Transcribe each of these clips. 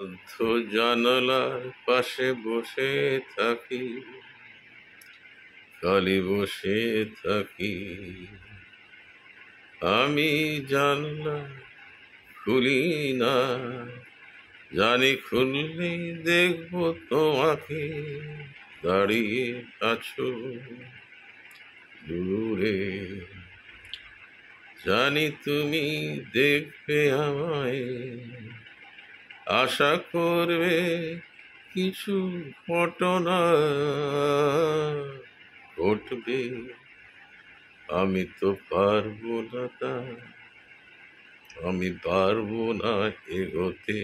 বদ্ধ জানালার পাশে বসে থাকি, খালি বসে থাকি। আমি জানলা খুলি না, জানি খুললে দেখবো তোমাকে দাঁড়িয়ে আছো দূরে। জানি তুমি দেখবে আমায়, আশা করবে কিছু ঘটনা ঘটবে। আমি তো পারবো না তা, আমি পারবো না এগোতে।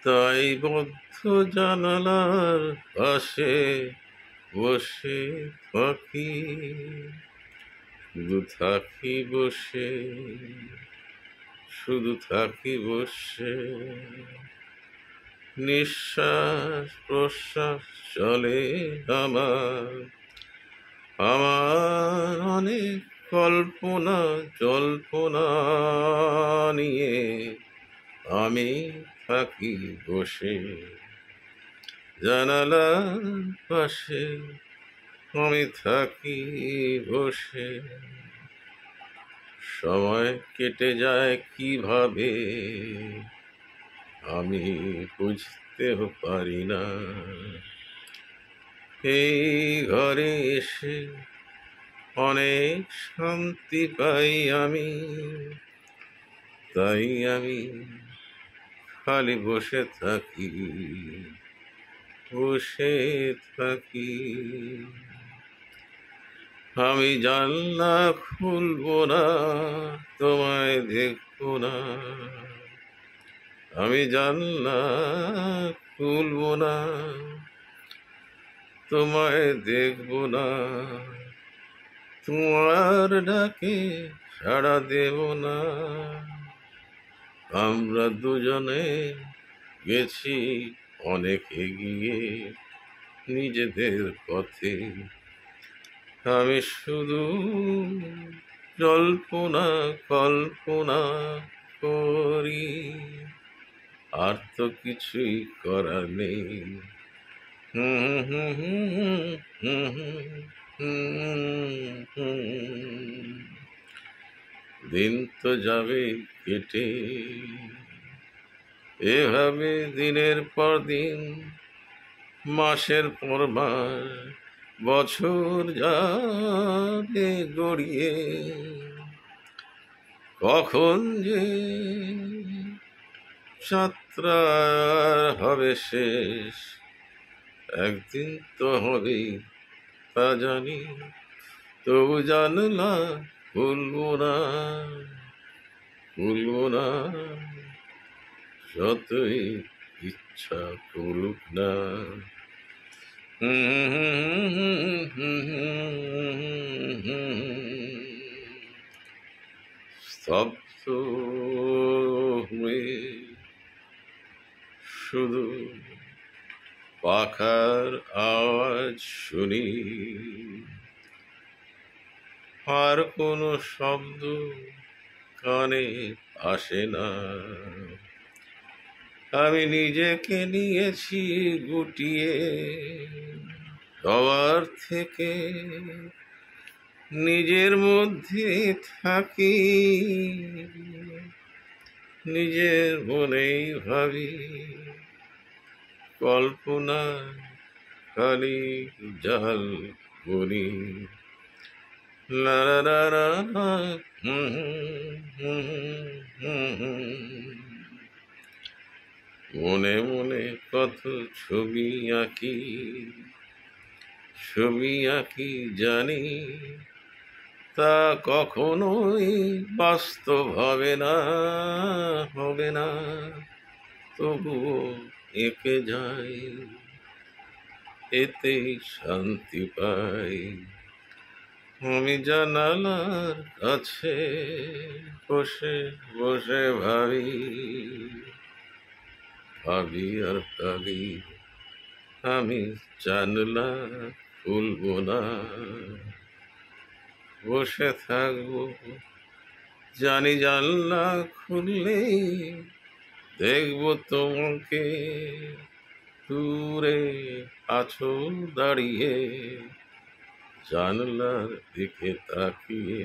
তাই বদ্ধ জানালার পাশে বসে থাকি, শুধু থাকি বসে, শুধু থাকি বসে। নিঃশ্বাস প্রশ্বাস চলে আমার, আমার অনেক কল্পনা জল্পনা নিয়ে আমি থাকি বসে জানালার পাশে, আমি থাকি বসে। সময় কেটে যায় কিভাবে আমি বুঝতেও পারি না। এই ঘরে এসে অনেক শান্তি পাই আমি, তাই আমি খালি বসে থাকি, বসে থাকি। আমি জানলা খুলবো না, তোমায় দেখবো না। আমি জানলা খুলবো না, তোমায় দেখবো না। তোমার ডাকে সাড়া দেব না। আমরা দুজনে গেছি অনেক এগিয়ে নিজেদের পথে। আমি শুধু জল্পনা কল্পনা করি, আর তো কিছুই করার নেই। হুম হুম হুম হুম হুম হুম। দিন তো যাবে কেটে, এভাবে দিনের পর দিন, মাসের পর মাস, বছর যাবে গড়িয়ে। কখন যে যাত্রা হবে শেষ, একদিন তো হবেই তা জানি। তবু জানলা খুলবো না, খুলবো না, যতই ইচ্ছা করুক না। স্তব্ধ হয়ে শুধু পাখার আওয়াজ শুনি, আর কোনো শব্দ কানে আসে না। আমি নিজেকে নিয়েছি গুটিয়ে, সবার থেকে নিজের মধ্যে থাকি, নিজের মনেই ভাবি, কল্পনা খালি জাল বুনি। লা লা লা লা, হুম হুম হুম হুম। মনে মনে কত ছবি আঁকি, ছবি আঁকি জানি, তা কখনোই বাস্তব হবে না, হবে না। তবুও এঁকে যাই, এতেই শান্তি পাই। আমি জানালার কাছে বসে বসে ভাবি, ভাবি আর ভাবি। আমি জানলা খুলবো না, বসে থাকবো। জানি জানলা খুললেই দেখব তোমাকে দূরে আছো দাঁড়িয়ে জানলার দিকে তাকিয়ে